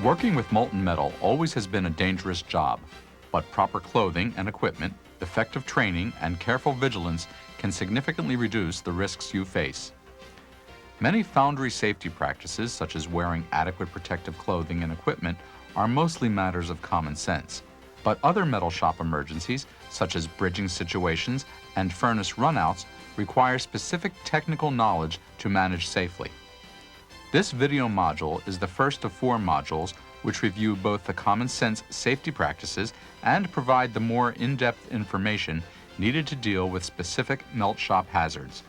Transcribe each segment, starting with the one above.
Working with molten metal always has been a dangerous job, but proper clothing and equipment, effective training, and careful vigilance can significantly reduce the risks you face. Many foundry safety practices, such as wearing adequate protective clothing and equipment, are mostly matters of common sense. But other metal shop emergencies, such as bridging situations and furnace runouts, require specific technical knowledge to manage safely. This video module is the first of 4 modules which review both the common sense safety practices and provide the more in-depth information needed to deal with specific melt shop hazards.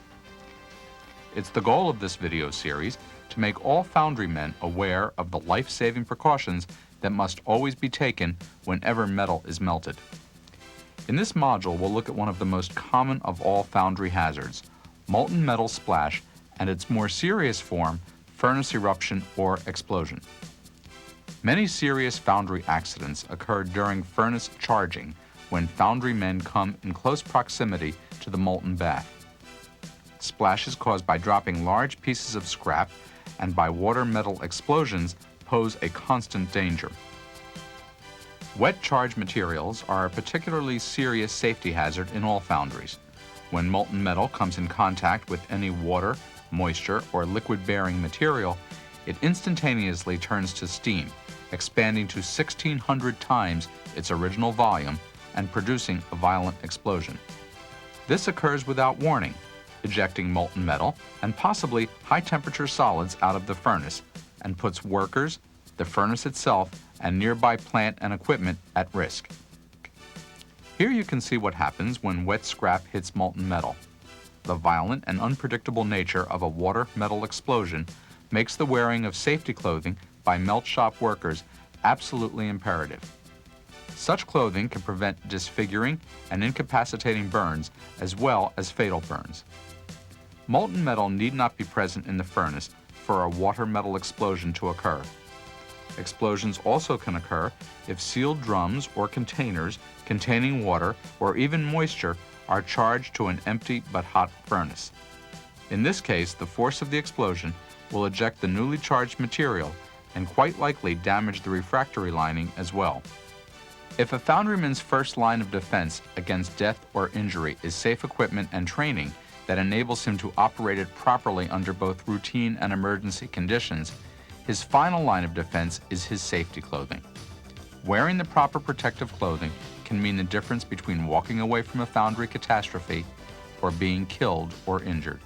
It's the goal of this video series to make all foundry men aware of the life-saving precautions that must always be taken whenever metal is melted. In this module, we'll look at one of the most common of all foundry hazards, molten metal splash, and its more serious form, furnace eruption or explosion. Many serious foundry accidents occur during furnace charging when foundry men come in close proximity to the molten bath. Splashes caused by dropping large pieces of scrap and by water-metal explosions pose a constant danger. Wet charge materials are a particularly serious safety hazard in all foundries. When molten metal comes in contact with any water, moisture, or liquid-bearing material, it instantaneously turns to steam, expanding to 1,600 times its original volume and producing a violent explosion. This occurs without warning, ejecting molten metal and possibly high-temperature solids out of the furnace, and puts workers, the furnace itself, and nearby plant and equipment at risk. Here you can see what happens when wet scrap hits molten metal. The violent and unpredictable nature of a water-metal explosion makes the wearing of safety clothing by melt shop workers absolutely imperative. Such clothing can prevent disfiguring and incapacitating burns as well as fatal burns. Molten metal need not be present in the furnace for a water-metal explosion to occur. Explosions also can occur if sealed drums or containers containing water or even moisture are charged to an empty but hot furnace. In this case, the force of the explosion will eject the newly charged material and quite likely damage the refractory lining as well. If a foundryman's first line of defense against death or injury is safe equipment and training that enables him to operate it properly under both routine and emergency conditions, his final line of defense is his safety clothing. Wearing the proper protective clothing can mean the difference between walking away from a foundry catastrophe or being killed or injured.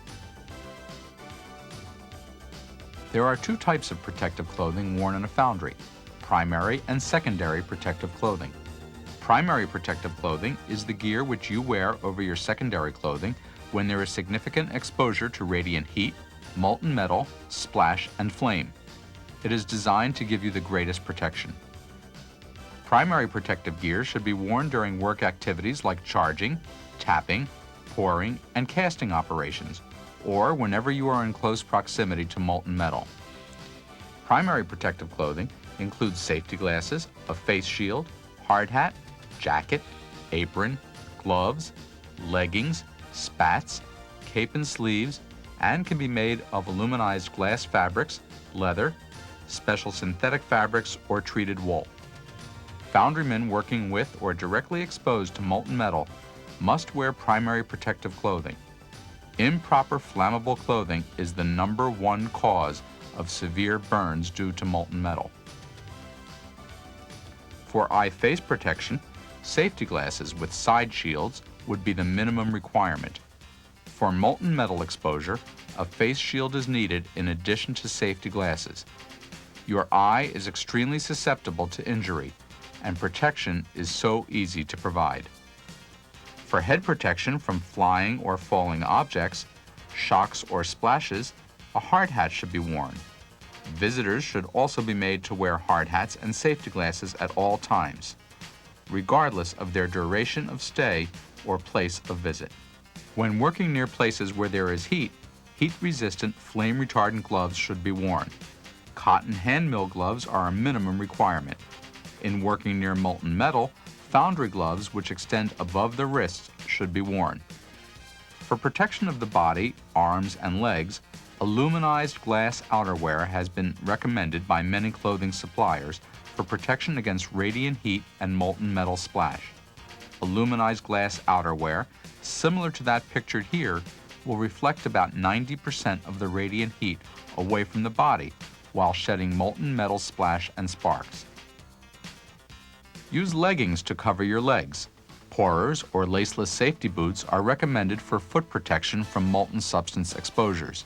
There are 2 types of protective clothing worn in a foundry: primary and secondary protective clothing. Primary protective clothing is the gear which you wear over your secondary clothing when there is significant exposure to radiant heat, molten metal, splash, and flame. It is designed to give you the greatest protection. Primary protective gear should be worn during work activities like charging, tapping, pouring, and casting operations, or whenever you are in close proximity to molten metal. Primary protective clothing includes safety glasses, a face shield, hard hat, jacket, apron, gloves, leggings, spats, cape and sleeves, and can be made of aluminized glass fabrics, leather, special synthetic fabrics, or treated wool. Foundrymen working with or directly exposed to molten metal must wear primary protective clothing. Improper flammable clothing is the #1 cause of severe burns due to molten metal. For eye-face protection, safety glasses with side shields would be the minimum requirement. For molten metal exposure, a face shield is needed in addition to safety glasses. Your eye is extremely susceptible to injury, and protection is so easy to provide. For head protection from flying or falling objects, shocks or splashes, a hard hat should be worn. Visitors should also be made to wear hard hats and safety glasses at all times, regardless of their duration of stay or place of visit. When working near places where there is heat, heat-resistant, flame-retardant gloves should be worn. Cotton hand mill gloves are a minimum requirement. In working near molten metal, foundry gloves which extend above the wrists should be worn. For protection of the body, arms, and legs, Aluminized glass outerwear has been recommended by many clothing suppliers for protection against radiant heat and molten metal splash. Aluminized glass outerwear, similar to that pictured here, will reflect about 90% of the radiant heat away from the body while shedding molten metal splash and sparks. Use leggings to cover your legs. Pourers or laceless safety boots are recommended for foot protection from molten substance exposures.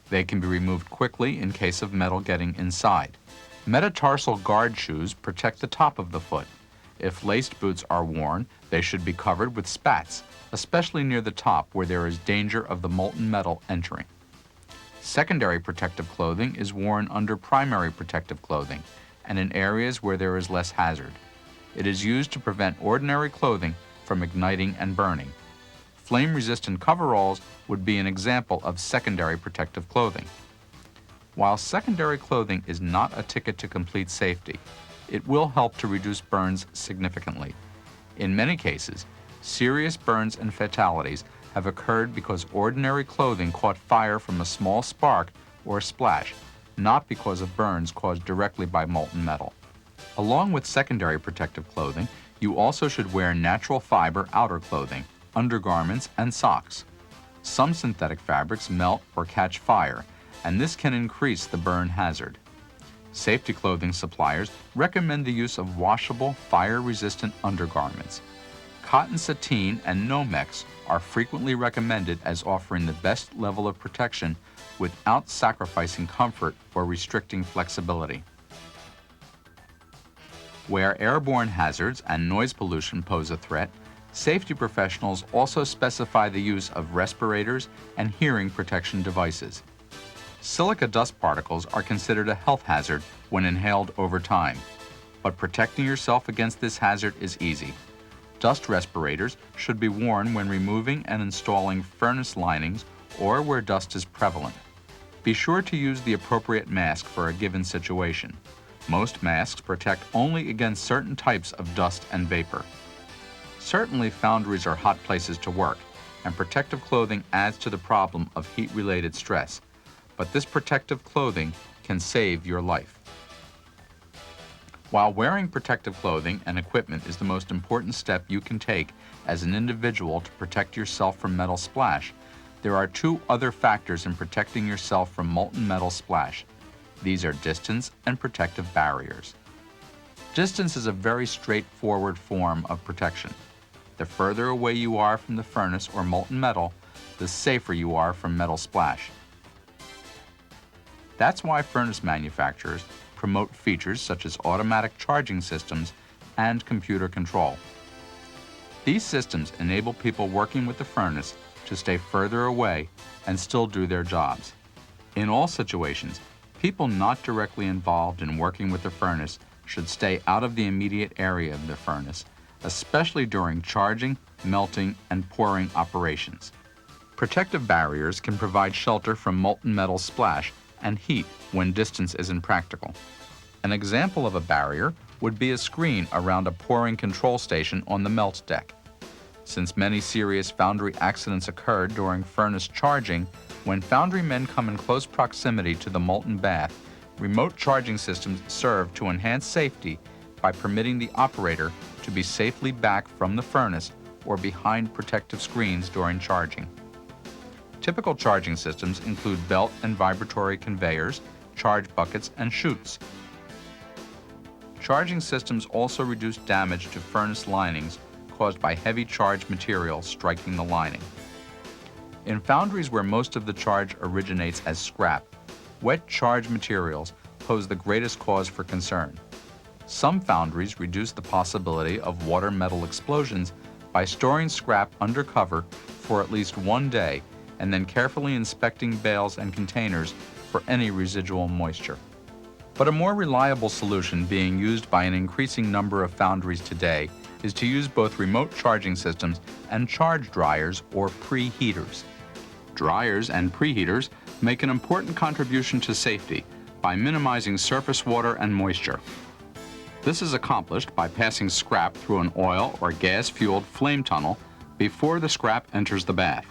They can be removed quickly in case of metal getting inside. Metatarsal guard shoes protect the top of the foot. If laced boots are worn, they should be covered with spats, especially near the top where there is danger of the molten metal entering. Secondary protective clothing is worn under primary protective clothing and in areas where there is less hazard. It is used to prevent ordinary clothing from igniting and burning. Flame-resistant coveralls would be an example of secondary protective clothing. While secondary clothing is not a ticket to complete safety, it will help to reduce burns significantly. In many cases, serious burns and fatalities have occurred because ordinary clothing caught fire from a small spark or splash, not because of burns caused directly by molten metal. Along with secondary protective clothing, you also should wear natural fiber outer clothing, undergarments, and socks. Some synthetic fabrics melt or catch fire, and this can increase the burn hazard. Safety clothing suppliers recommend the use of washable, fire-resistant undergarments. Cotton sateen and Nomex are frequently recommended as offering the best level of protection without sacrificing comfort or restricting flexibility. Where airborne hazards and noise pollution pose a threat, safety professionals also specify the use of respirators and hearing protection devices. Silica dust particles are considered a health hazard when inhaled over time, but protecting yourself against this hazard is easy. Dust respirators should be worn when removing and installing furnace linings or where dust is prevalent. Be sure to use the appropriate mask for a given situation. Most masks protect only against certain types of dust and vapor. Certainly, foundries are hot places to work, and protective clothing adds to the problem of heat-related stress. But this protective clothing can save your life. While wearing protective clothing and equipment is the most important step you can take as an individual to protect yourself from metal splash, there are two other factors in protecting yourself from molten metal splash. These are distance and protective barriers. Distance is a very straightforward form of protection. The further away you are from the furnace or molten metal, the safer you are from metal splash. That's why furnace manufacturers promote features such as automatic charging systems and computer control. These systems enable people working with the furnace to stay further away and still do their jobs. In all situations, people not directly involved in working with the furnace should stay out of the immediate area of the furnace, especially during charging, melting, and pouring operations. Protective barriers can provide shelter from molten metal splash and heat when distance is impractical. An example of a barrier would be a screen around a pouring control station on the melt deck. Since many serious foundry accidents occurred during furnace charging, when foundry men come in close proximity to the molten bath, remote charging systems serve to enhance safety by permitting the operator to be safely back from the furnace or behind protective screens during charging. Typical charging systems include belt and vibratory conveyors, charge buckets, and chutes. Charging systems also reduce damage to furnace linings caused by heavy charged material striking the lining. In foundries where most of the charge originates as scrap, wet charged materials pose the greatest cause for concern. Some foundries reduce the possibility of water-metal explosions by storing scrap under cover for at least 1 day and then carefully inspecting bales and containers for any residual moisture. But a more reliable solution being used by an increasing number of foundries today is to use both remote charging systems and charge dryers or preheaters. Dryers and preheaters make an important contribution to safety by minimizing surface water and moisture. This is accomplished by passing scrap through an oil or gas-fueled flame tunnel before the scrap enters the bath.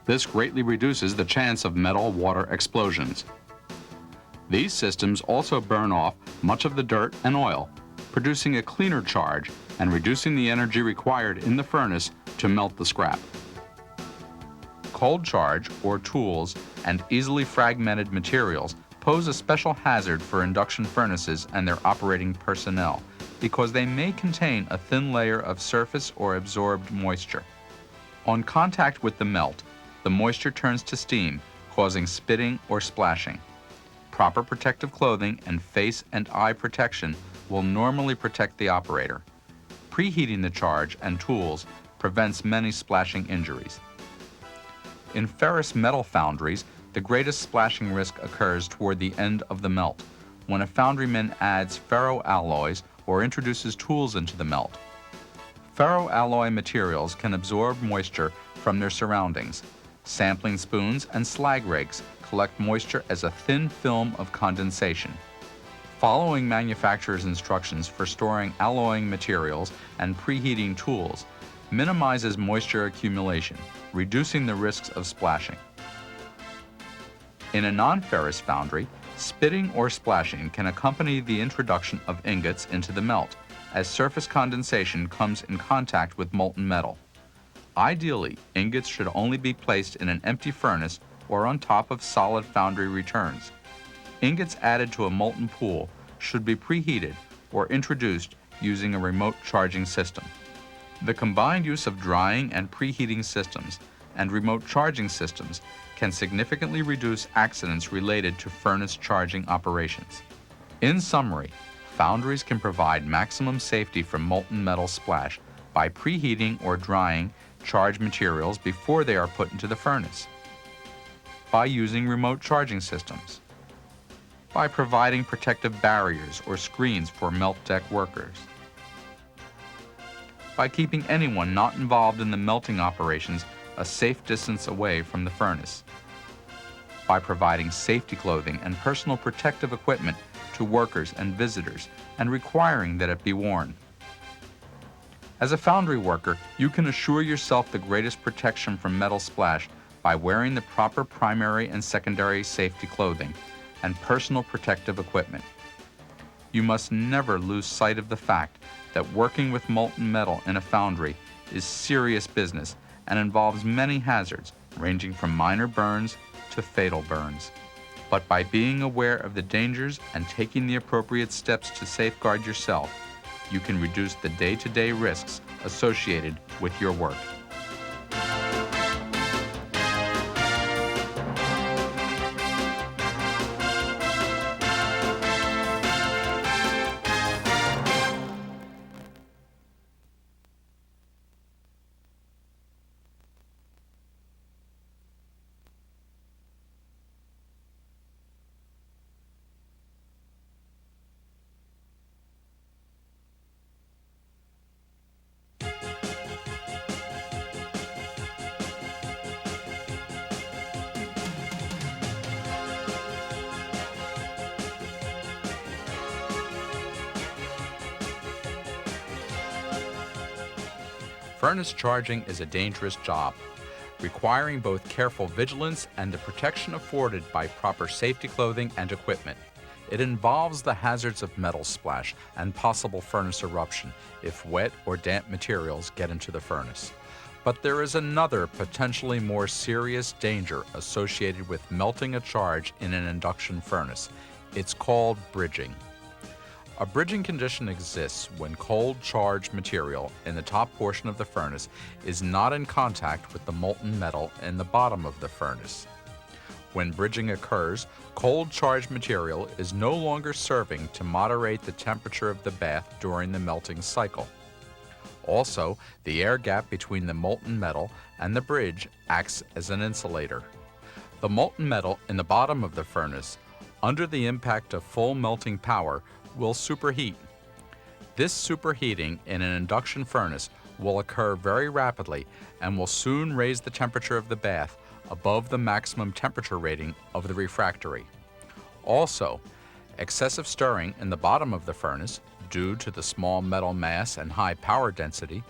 This greatly reduces the chance of metal-water explosions. These systems also burn off much of the dirt and oil, producing a cleaner charge and reducing the energy required in the furnace to melt the scrap. Cold charge, or tools, and easily fragmented materials pose a special hazard for induction furnaces and their operating personnel because they may contain a thin layer of surface or absorbed moisture. On contact with the melt, the moisture turns to steam, causing spitting or splashing. Proper protective clothing and face and eye protection will normally protect the operator. Preheating the charge and tools prevents many splashing injuries. In ferrous metal foundries, the greatest splashing risk occurs toward the end of the melt, when a foundryman adds ferroalloys or introduces tools into the melt. Ferroalloy materials can absorb moisture from their surroundings. Sampling spoons and slag rakes collect moisture as a thin film of condensation. Following manufacturer's instructions for storing alloying materials and preheating tools minimizes moisture accumulation, reducing the risks of splashing. In a non-ferrous foundry, spitting or splashing can accompany the introduction of ingots into the melt, as surface condensation comes in contact with molten metal. Ideally, ingots should only be placed in an empty furnace or on top of solid foundry returns. Ingots added to a molten pool should be preheated or introduced using a remote charging system. The combined use of drying and preheating systems and remote charging systems can significantly reduce accidents related to furnace charging operations. In summary, foundries can provide maximum safety from molten metal splash by preheating or drying charged materials before they are put into the furnace, by using remote charging systems, by providing protective barriers or screens for melt deck workers, by keeping anyone not involved in the melting operations a safe distance away from the furnace, by providing safety clothing and personal protective equipment to workers and visitors and requiring that it be worn. As a foundry worker, you can assure yourself the greatest protection from metal splash by wearing the proper primary and secondary safety clothing and personal protective equipment. You must never lose sight of the fact that working with molten metal in a foundry is serious business and involves many hazards, ranging from minor burns to fatal burns. But by being aware of the dangers and taking the appropriate steps to safeguard yourself, you can reduce the day-to-day risks associated with your work. Furnace charging is a dangerous job, requiring both careful vigilance and the protection afforded by proper safety clothing and equipment. It involves the hazards of metal splash and possible furnace eruption if wet or damp materials get into the furnace. But there is another potentially more serious danger associated with melting a charge in an induction furnace. It's called bridging. A bridging condition exists when cold charged material in the top portion of the furnace is not in contact with the molten metal in the bottom of the furnace. When bridging occurs, cold charged material is no longer serving to moderate the temperature of the bath during the melting cycle. Also, the air gap between the molten metal and the bridge acts as an insulator. The molten metal in the bottom of the furnace, under the impact of full melting power, will superheat. This superheating in an induction furnace will occur very rapidly and will soon raise the temperature of the bath above the maximum temperature rating of the refractory. Also, excessive stirring in the bottom of the furnace, due to the small metal mass and high power density,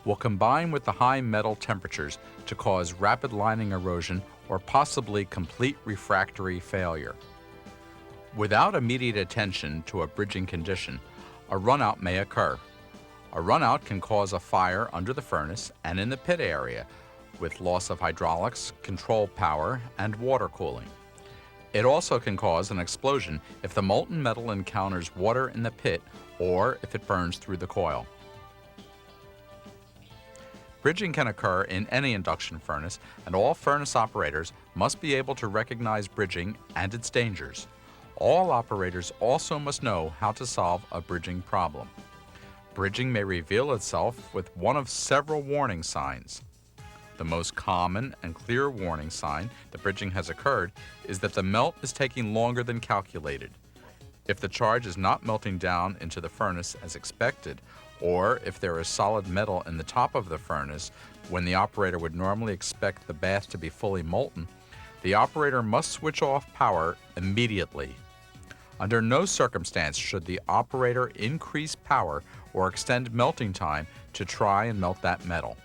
will combine with the high metal temperatures to cause rapid lining erosion or possibly complete refractory failure. Without immediate attention to a bridging condition, a runout may occur. A runout can cause a fire under the furnace and in the pit area, with loss of hydraulics, control power, and water cooling. It also can cause an explosion if the molten metal encounters water in the pit or if it burns through the coil. Bridging can occur in any induction furnace, and all furnace operators must be able to recognize bridging and its dangers. All operators also must know how to solve a bridging problem. Bridging may reveal itself with one of several warning signs. The most common and clear warning sign that bridging has occurred is that the melt is taking longer than calculated. If the charge is not melting down into the furnace as expected, or if there is solid metal in the top of the furnace when the operator would normally expect the bath to be fully molten, the operator must switch off power immediately. Under no circumstance should the operator increase power or extend melting time to try and melt that metal.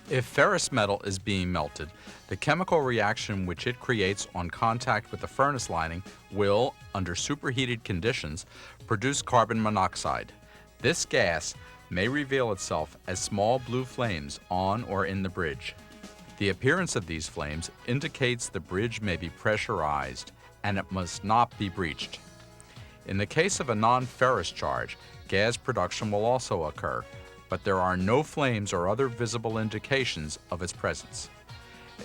If ferrous metal is being melted, the chemical reaction which it creates on contact with the furnace lining will, under superheated conditions, produce carbon monoxide. This gas may reveal itself as small blue flames on or in the bridge. The appearance of these flames indicates the bridge may be pressurized and it must not be breached. In the case of a non-ferrous charge, gas production will also occur, but there are no flames or other visible indications of its presence.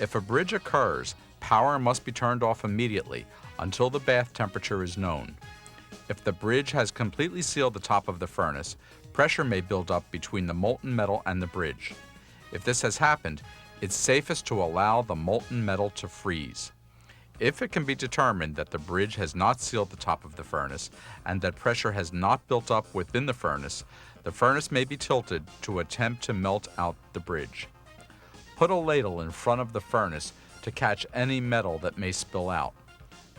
If a bridge occurs, power must be turned off immediately until the bath temperature is known. If the bridge has completely sealed the top of the furnace, pressure may build up between the molten metal and the bridge. If this has happened, it's safest to allow the molten metal to freeze. If it can be determined that the bridge has not sealed the top of the furnace and that pressure has not built up within the furnace may be tilted to attempt to melt out the bridge. Put a ladle in front of the furnace to catch any metal that may spill out.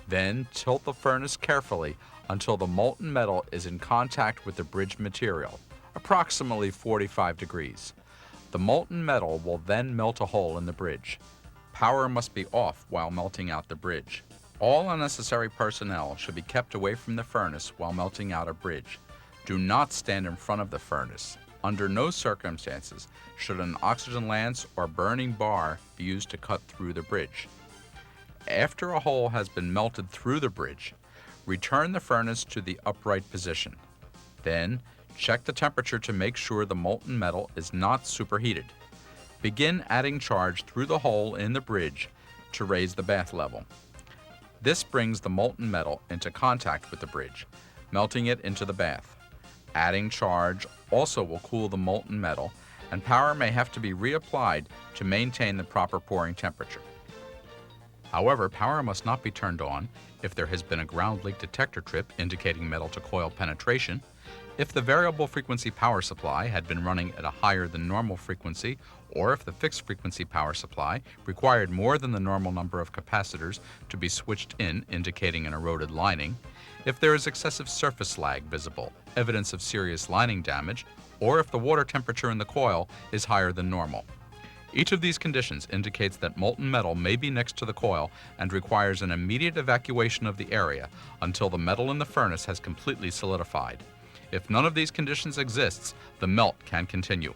Then tilt the furnace carefully until the molten metal is in contact with the bridge material, approximately 45 degrees. The molten metal will then melt a hole in the bridge. Power must be off while melting out the bridge. All unnecessary personnel should be kept away from the furnace while melting out a bridge. Do not stand in front of the furnace. Under no circumstances should an oxygen lance or burning bar be used to cut through the bridge. After a hole has been melted through the bridge, return the furnace to the upright position. Then, check the temperature to make sure the molten metal is not superheated. Begin adding charge through the hole in the bridge to raise the bath level. This brings the molten metal into contact with the bridge, melting it into the bath. Adding charge also will cool the molten metal, and power may have to be reapplied to maintain the proper pouring temperature. However, power must not be turned on if there has been a ground leak detector trip indicating metal to coil penetration, if the variable frequency power supply had been running at a higher than normal frequency, or if the fixed frequency power supply required more than the normal number of capacitors to be switched in, indicating an eroded lining, if there is excessive surface lag visible, evidence of serious lining damage, or if the water temperature in the coil is higher than normal. Each of these conditions indicates that molten metal may be next to the coil and requires an immediate evacuation of the area until the metal in the furnace has completely solidified. If none of these conditions exists, the melt can continue.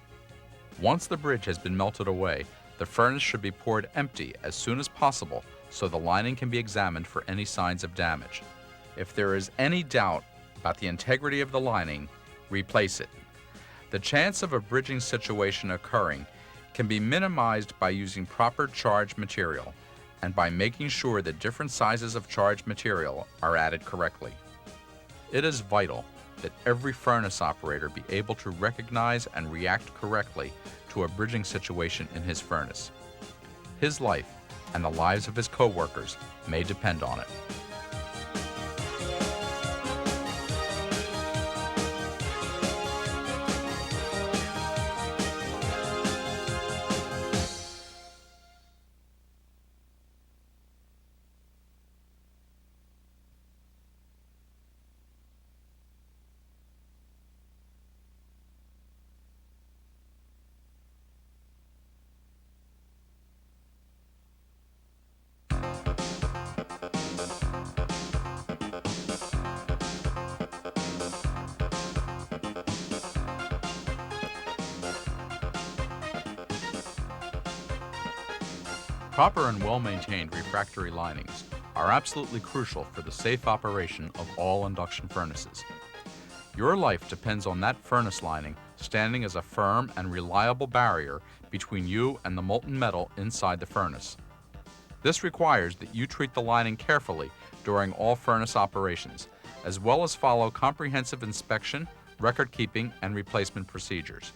Once the bridge has been melted away, the furnace should be poured empty as soon as possible so the lining can be examined for any signs of damage. If there is any doubt about the integrity of the lining, replace it. The chance of a bridging situation occurring can be minimized by using proper charge material and by making sure that different sizes of charge material are added correctly. It is vital that every furnace operator be able to recognize and react correctly to a bridging situation in his furnace. His life and the lives of his co-workers may depend on it. Proper and well-maintained refractory linings are absolutely crucial for the safe operation of all induction furnaces. Your life depends on that furnace lining standing as a firm and reliable barrier between you and the molten metal inside the furnace. This requires that you treat the lining carefully during all furnace operations, as well as follow comprehensive inspection, record-keeping, and replacement procedures.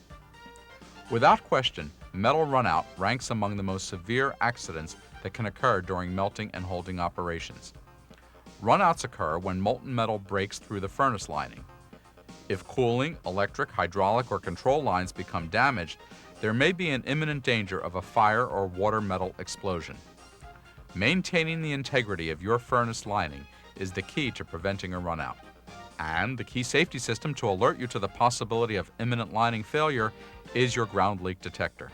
Without question, metal runout ranks among the most severe accidents that can occur during melting and holding operations. Runouts occur when molten metal breaks through the furnace lining. If cooling, electric, hydraulic, or control lines become damaged, there may be an imminent danger of a fire or water metal explosion. Maintaining the integrity of your furnace lining is the key to preventing a runout. And the key safety system to alert you to the possibility of imminent lining failure is your ground leak detector.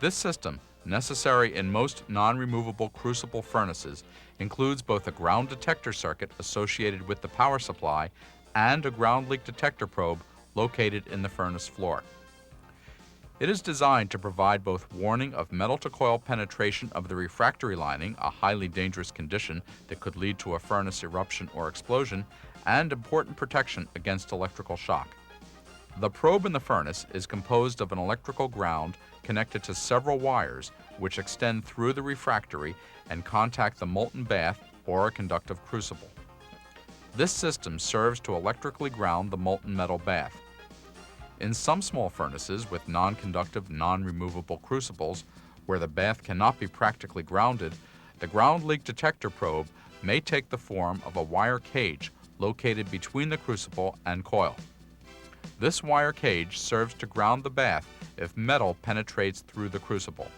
This system, necessary in most non-removable crucible furnaces, includes both a ground detector circuit associated with the power supply and a ground leak detector probe located in the furnace floor. It is designed to provide both warning of metal-to-coil penetration of the refractory lining, a highly dangerous condition that could lead to a furnace eruption or explosion, and important protection against electrical shock. The probe in the furnace is composed of an electrical ground connected to several wires which extend through the refractory and contact the molten bath or a conductive crucible. This system serves to electrically ground the molten metal bath. In some small furnaces with non-conductive, non-removable crucibles, where the bath cannot be practically grounded, the ground leak detector probe may take the form of a wire cage located between the crucible and coil. This wire cage serves to ground the bath if metal penetrates through the crucible.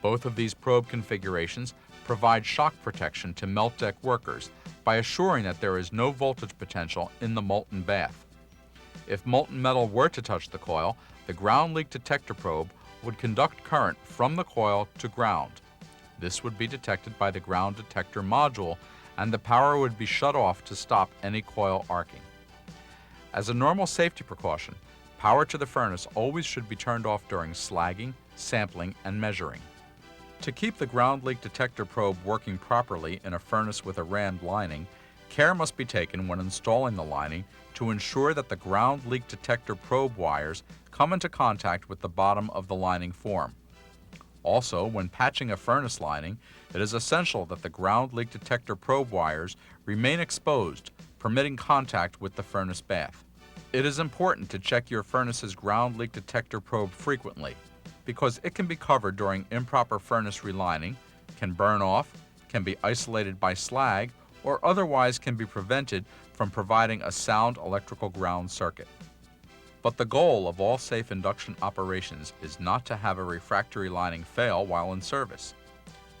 Both of these probe configurations provide shock protection to melt deck workers by assuring that there is no voltage potential in the molten bath. If molten metal were to touch the coil, the ground leak detector probe would conduct current from the coil to ground. This would be detected by the ground detector module, and the power would be shut off to stop any coil arcing. As a normal safety precaution, power to the furnace always should be turned off during slagging, sampling, and measuring. To keep the ground leak detector probe working properly in a furnace with a rammed lining, care must be taken when installing the lining to ensure that the ground leak detector probe wires come into contact with the bottom of the lining form. Also, when patching a furnace lining, it is essential that the ground leak detector probe wires remain exposed, permitting contact with the furnace bath. It is important to check your furnace's ground leak detector probe frequently, because it can be covered during improper furnace relining, can burn off, can be isolated by slag, or otherwise can be prevented from providing a sound electrical ground circuit. But the goal of all safe induction operations is not to have a refractory lining fail while in service.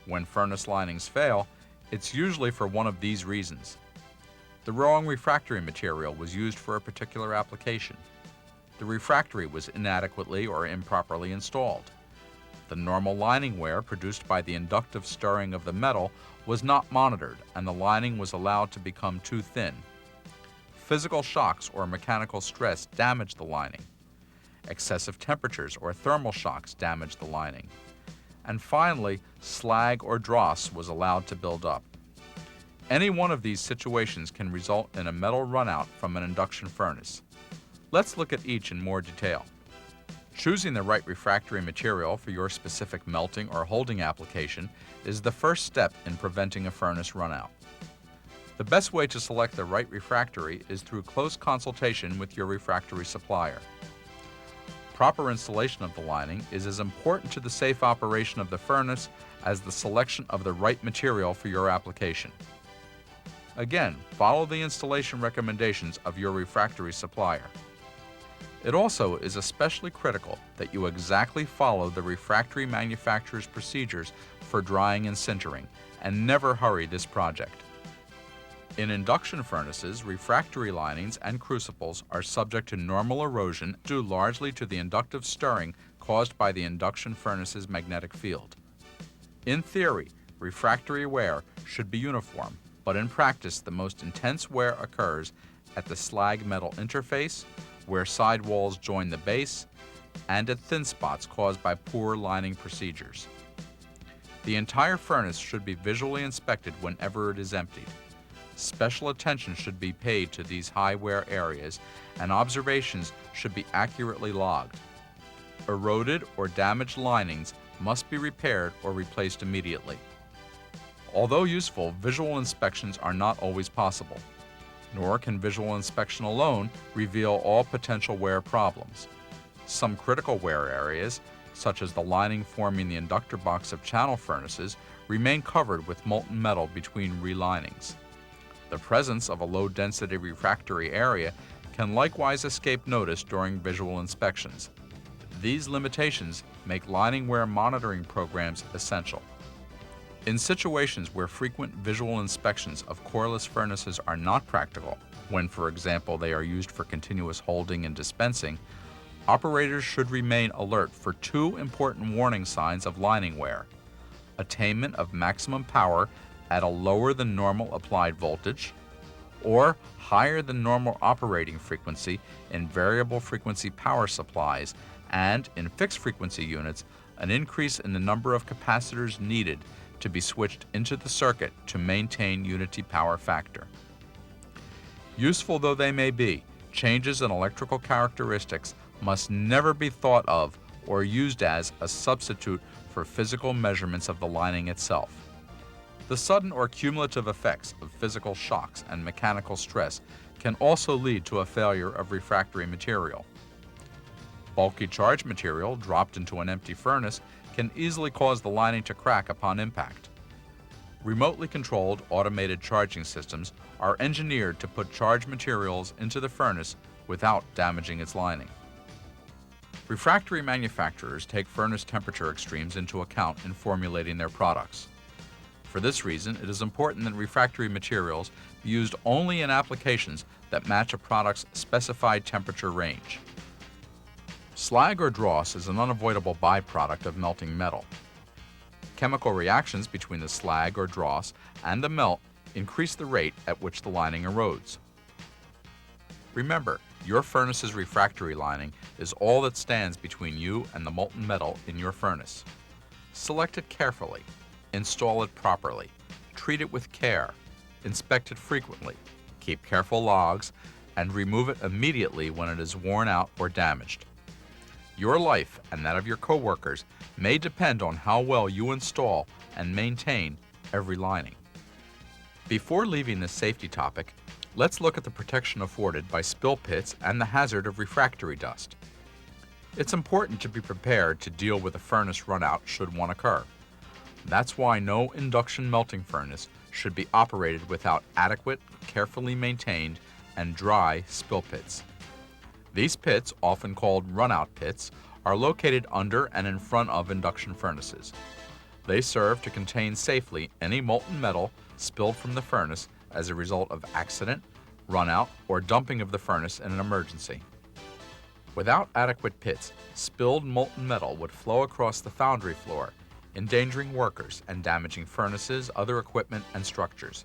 When furnace linings fail, it's usually for one of these reasons. The wrong refractory material was used for a particular application. The refractory was inadequately or improperly installed. The normal lining wear produced by the inductive stirring of the metal was not monitored, and the lining was allowed to become too thin. Physical shocks or mechanical stress damaged the lining. Excessive temperatures or thermal shocks damaged the lining. And finally, slag or dross was allowed to build up. Any one of these situations can result in a metal runout from an induction furnace. Let's look at each in more detail. Choosing the right refractory material for your specific melting or holding application is the first step in preventing a furnace runout. The best way to select the right refractory is through close consultation with your refractory supplier. Proper installation of the lining is as important to the safe operation of the furnace as the selection of the right material for your application. Again, follow the installation recommendations of your refractory supplier. It also is especially critical that you exactly follow the refractory manufacturer's procedures for drying and sintering, and never hurry this project. In induction furnaces, refractory linings and crucibles are subject to normal erosion due largely to the inductive stirring caused by the induction furnace's magnetic field. In theory, refractory wear should be uniform, but in practice the most intense wear occurs at the slag metal interface, where sidewalls join the base, and at thin spots caused by poor lining procedures. The entire furnace should be visually inspected whenever it is emptied. Special attention should be paid to these high wear areas, and observations should be accurately logged. Eroded or damaged linings must be repaired or replaced immediately. Although useful, visual inspections are not always possible, nor can visual inspection alone reveal all potential wear problems. Some critical wear areas, such as the lining forming the inductor box of channel furnaces, remain covered with molten metal between relinings. The presence of a low-density refractory area can likewise escape notice during visual inspections. These limitations make lining wear monitoring programs essential. In situations where frequent visual inspections of coreless furnaces are not practical, when, for example, they are used for continuous holding and dispensing, operators should remain alert for two important warning signs of lining wear: attainment of maximum power at a lower than normal applied voltage, or higher than normal operating frequency in variable frequency power supplies, and in fixed frequency units, an increase in the number of capacitors needed to be switched into the circuit to maintain unity power factor. Useful though they may be, changes in electrical characteristics must never be thought of or used as a substitute for physical measurements of the lining itself. The sudden or cumulative effects of physical shocks and mechanical stress can also lead to a failure of refractory material. Bulky charged material dropped into an empty furnace can easily cause the lining to crack upon impact. Remotely controlled automated charging systems are engineered to put charged materials into the furnace without damaging its lining. Refractory manufacturers take furnace temperature extremes into account in formulating their products. For this reason, it is important that refractory materials be used only in applications that match a product's specified temperature range. Slag or dross is an unavoidable byproduct of melting metal. Chemical reactions between the slag or dross and the melt increase the rate at which the lining erodes. Remember, your furnace's refractory lining is all that stands between you and the molten metal in your furnace. Select it carefully, install it properly, treat it with care, inspect it frequently, keep careful logs, and remove it immediately when it is worn out or damaged. Your life and that of your coworkers may depend on how well you install and maintain every lining. Before leaving this safety topic, let's look at the protection afforded by spill pits and the hazard of refractory dust. It's important to be prepared to deal with a furnace runout should one occur. That's why no induction melting furnace should be operated without adequate, carefully maintained, and dry spill pits. These pits, often called runout pits, are located under and in front of induction furnaces. They serve to contain safely any molten metal spilled from the furnace as a result of accident, runout, or dumping of the furnace in an emergency. Without adequate pits, spilled molten metal would flow across the foundry floor, endangering workers and damaging furnaces, other equipment, and structures.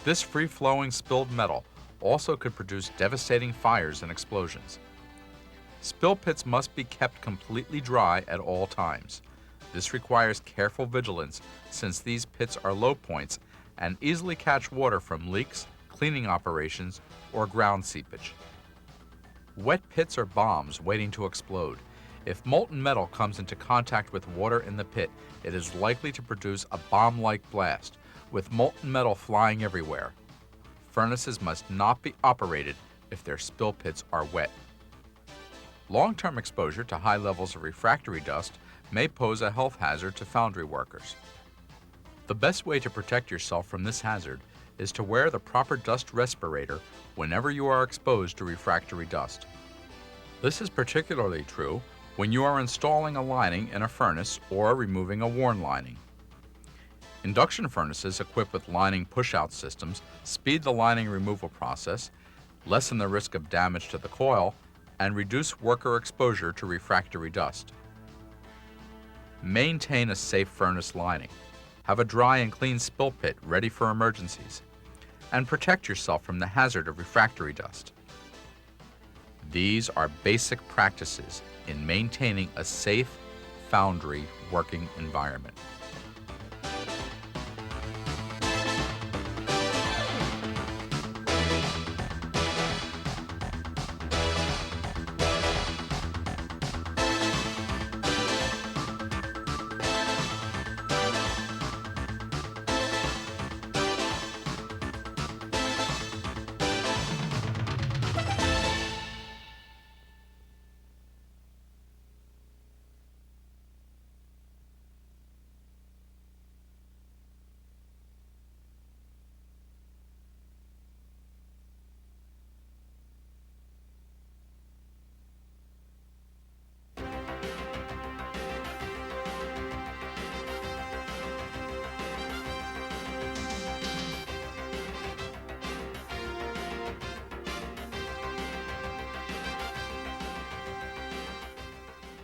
This free-flowing spilled metal also could produce devastating fires and explosions. Spill pits must be kept completely dry at all times. This requires careful vigilance since these pits are low points and easily catch water from leaks, cleaning operations, or ground seepage. Wet pits are bombs waiting to explode. If molten metal comes into contact with water in the pit, it is likely to produce a bomb-like blast, with molten metal flying everywhere. Furnaces must not be operated if their spill pits are wet. Long-term exposure to high levels of refractory dust may pose a health hazard to foundry workers. The best way to protect yourself from this hazard is to wear the proper dust respirator whenever you are exposed to refractory dust. This is particularly true when you are installing a lining in a furnace or removing a worn lining. Induction furnaces equipped with lining push-out systems speed the lining removal process, lessen the risk of damage to the coil, and reduce worker exposure to refractory dust. Maintain a safe furnace lining. Have a dry and clean spill pit ready for emergencies, and protect yourself from the hazard of refractory dust. These are basic practices in maintaining a safe foundry working environment.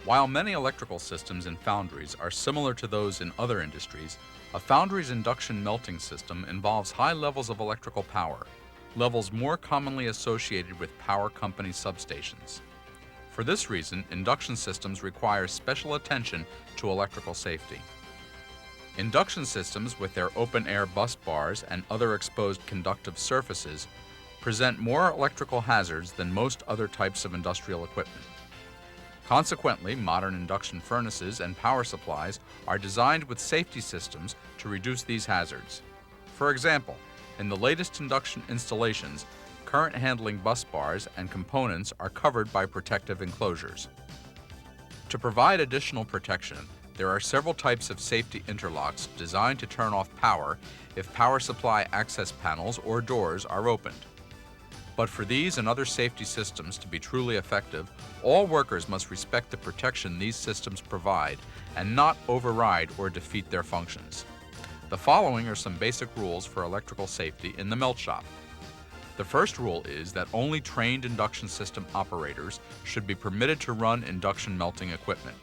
While many electrical systems in foundries are similar to those in other industries, a foundry's induction melting system involves high levels of electrical power, levels more commonly associated with power company substations. For this reason, induction systems require special attention to electrical safety. Induction systems with their open-air bus bars and other exposed conductive surfaces present more electrical hazards than most other types of industrial equipment. Consequently, modern induction furnaces and power supplies are designed with safety systems to reduce these hazards. For example, in the latest induction installations, current handling bus bars and components are covered by protective enclosures. To provide additional protection, there are several types of safety interlocks designed to turn off power if power supply access panels or doors are opened. But for these and other safety systems to be truly effective, all workers must respect the protection these systems provide and not override or defeat their functions. The following are some basic rules for electrical safety in the melt shop. The first rule is that only trained induction system operators should be permitted to run induction melting equipment.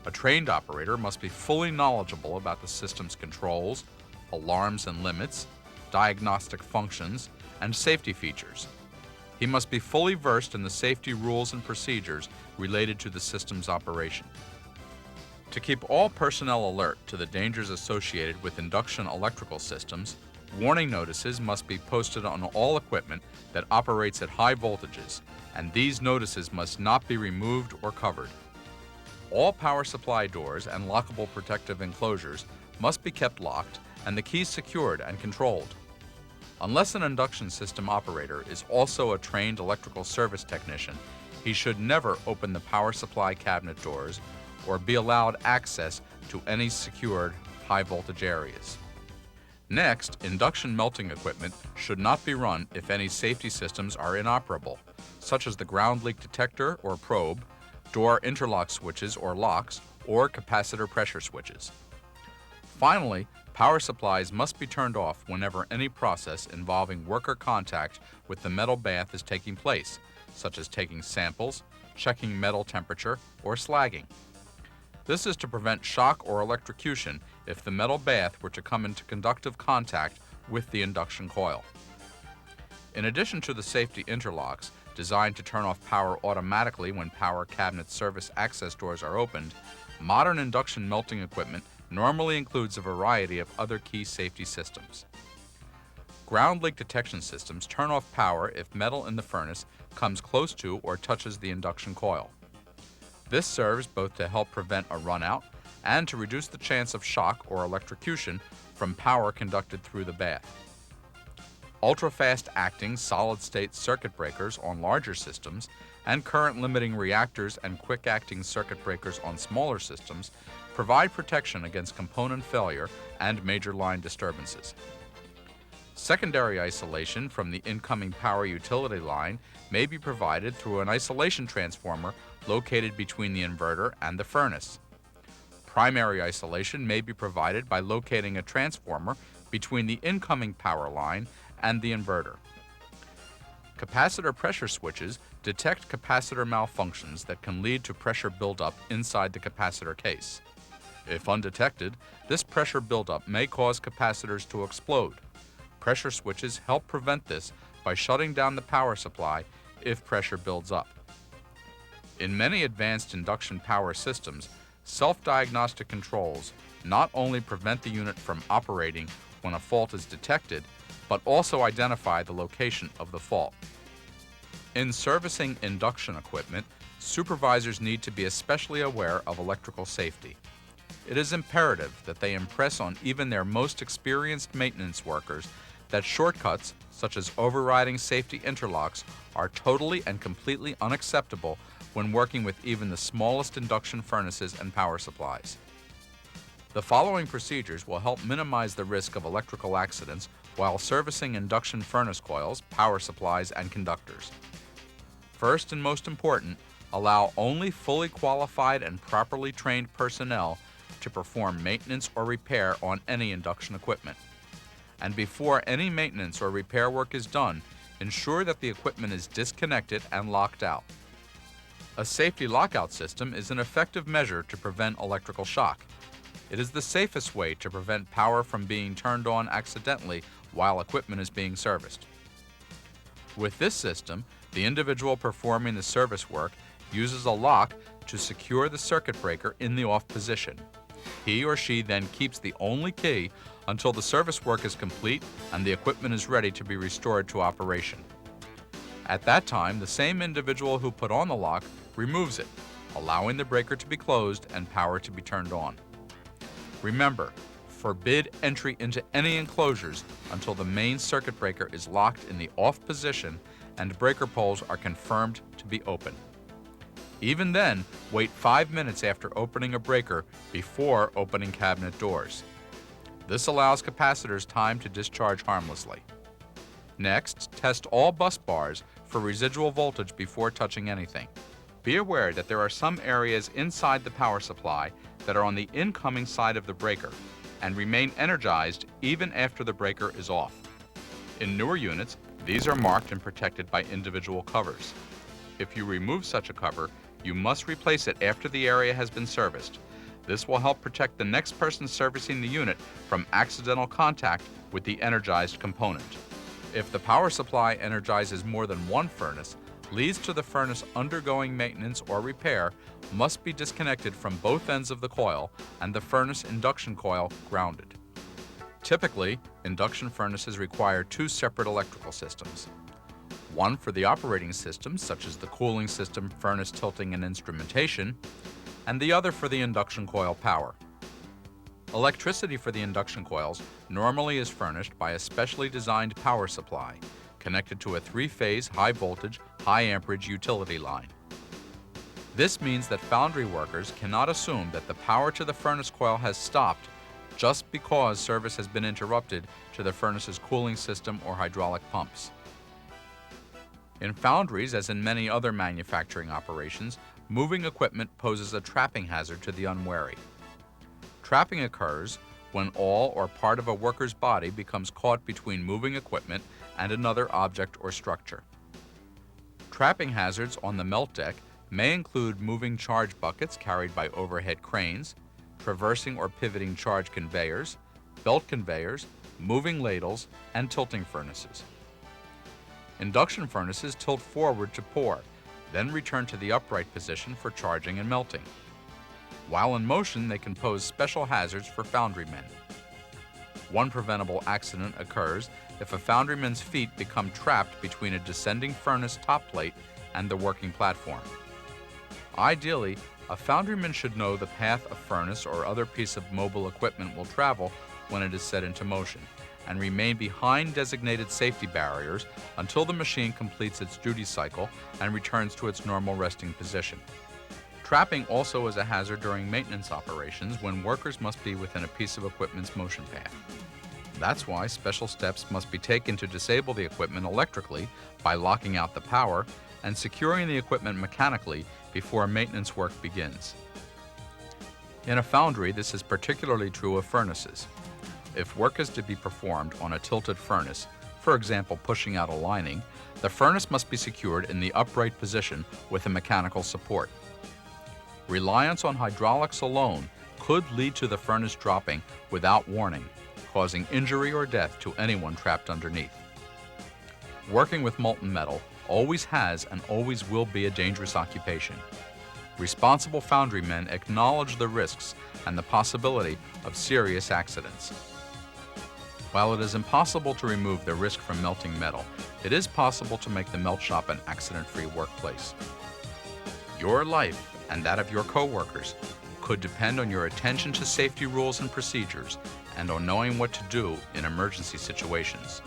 A trained operator must be fully knowledgeable about the system's controls, alarms and limits, diagnostic functions, and safety features. He must be fully versed in the safety rules and procedures related to the system's operation. To keep all personnel alert to the dangers associated with induction electrical systems, warning notices must be posted on all equipment that operates at high voltages, and these notices must not be removed or covered. All power supply doors and lockable protective enclosures must be kept locked and the keys secured and controlled. Unless an induction system operator is also a trained electrical service technician, he should never open the power supply cabinet doors or be allowed access to any secured high voltage areas. Next, induction melting equipment should not be run if any safety systems are inoperable, such as the ground leak detector or probe, door interlock switches or locks, or capacitor pressure switches. Finally, power supplies must be turned off whenever any process involving worker contact with the metal bath is taking place, such as taking samples, checking metal temperature, or slagging. This is to prevent shock or electrocution if the metal bath were to come into conductive contact with the induction coil. In addition to the safety interlocks, designed to turn off power automatically when power cabinet service access doors are opened, modern induction melting equipment normally includes a variety of other key safety systems. Ground leak detection systems turn off power if metal in the furnace comes close to or touches the induction coil. This serves both to help prevent a runout and to reduce the chance of shock or electrocution from power conducted through the bath. Ultra-fast acting solid-state circuit breakers on larger systems and current-limiting reactors and quick-acting circuit breakers on smaller systems provide protection against component failure and major line disturbances. Secondary isolation from the incoming power utility line may be provided through an isolation transformer located between the inverter and the furnace. Primary isolation may be provided by locating a transformer between the incoming power line and the inverter. Capacitor pressure switches detect capacitor malfunctions that can lead to pressure buildup inside the capacitor case. If undetected, this pressure buildup may cause capacitors to explode. Pressure switches help prevent this by shutting down the power supply if pressure builds up. In many advanced induction power systems, self-diagnostic controls not only prevent the unit from operating when a fault is detected, but also identify the location of the fault. In servicing induction equipment, supervisors need to be especially aware of electrical safety. It is imperative that they impress on even their most experienced maintenance workers that shortcuts, such as overriding safety interlocks, are totally and completely unacceptable when working with even the smallest induction furnaces and power supplies. The following procedures will help minimize the risk of electrical accidents while servicing induction furnace coils, power supplies, and conductors. First and most important, allow only fully qualified and properly trained personnel to perform maintenance or repair on any induction equipment. And before any maintenance or repair work is done, ensure that the equipment is disconnected and locked out. A safety lockout system is an effective measure to prevent electrical shock. It is the safest way to prevent power from being turned on accidentally while equipment is being serviced. With this system, the individual performing the service work uses a lock to secure the circuit breaker in the off position. He or she then keeps the only key until the service work is complete and the equipment is ready to be restored to operation. At that time, the same individual who put on the lock removes it, allowing the breaker to be closed and power to be turned on. Remember, forbid entry into any enclosures until the main circuit breaker is locked in the off position and breaker poles are confirmed to be open. Even then, wait 5 minutes after opening a breaker before opening cabinet doors. This allows capacitors time to discharge harmlessly. Next, test all bus bars for residual voltage before touching anything. Be aware that there are some areas inside the power supply that are on the incoming side of the breaker and remain energized even after the breaker is off. In newer units, these are marked and protected by individual covers. If you remove such a cover, you must replace it after the area has been serviced. This will help protect the next person servicing the unit from accidental contact with the energized component. If the power supply energizes more than one furnace, leads to the furnace undergoing maintenance or repair must be disconnected from both ends of the coil and the furnace induction coil grounded. Typically, induction furnaces require 2 separate electrical systems. One for the operating system, such as the cooling system, furnace tilting, and instrumentation, and the other for the induction coil power. Electricity for the induction coils normally is furnished by a specially designed power supply connected to a 3-phase high-voltage, high-amperage utility line. This means that foundry workers cannot assume that the power to the furnace coil has stopped just because service has been interrupted to the furnace's cooling system or hydraulic pumps. In foundries, as in many other manufacturing operations, moving equipment poses a trapping hazard to the unwary. Trapping occurs when all or part of a worker's body becomes caught between moving equipment and another object or structure. Trapping hazards on the melt deck may include moving charge buckets carried by overhead cranes, traversing or pivoting charge conveyors, belt conveyors, moving ladles, and tilting furnaces. Induction furnaces tilt forward to pour, then return to the upright position for charging and melting. While in motion, they can pose special hazards for foundrymen. One preventable accident occurs if a foundryman's feet become trapped between a descending furnace top plate and the working platform. Ideally, a foundryman should know the path a furnace or other piece of mobile equipment will travel when it is set into motion, and remain behind designated safety barriers until the machine completes its duty cycle and returns to its normal resting position. Trapping also is a hazard during maintenance operations when workers must be within a piece of equipment's motion path. That's why special steps must be taken to disable the equipment electrically by locking out the power and securing the equipment mechanically before maintenance work begins. In a foundry, this is particularly true of furnaces. If work is to be performed on a tilted furnace, for example pushing out a lining, the furnace must be secured in the upright position with a mechanical support. Reliance on hydraulics alone could lead to the furnace dropping without warning, causing injury or death to anyone trapped underneath. Working with molten metal always has and always will be a dangerous occupation. Responsible foundrymen acknowledge the risks and the possibility of serious accidents. While it is impossible to remove the risk from melting metal, it is possible to make the melt shop an accident-free workplace. Your life and that of your co-workers could depend on your attention to safety rules and procedures and on knowing what to do in emergency situations.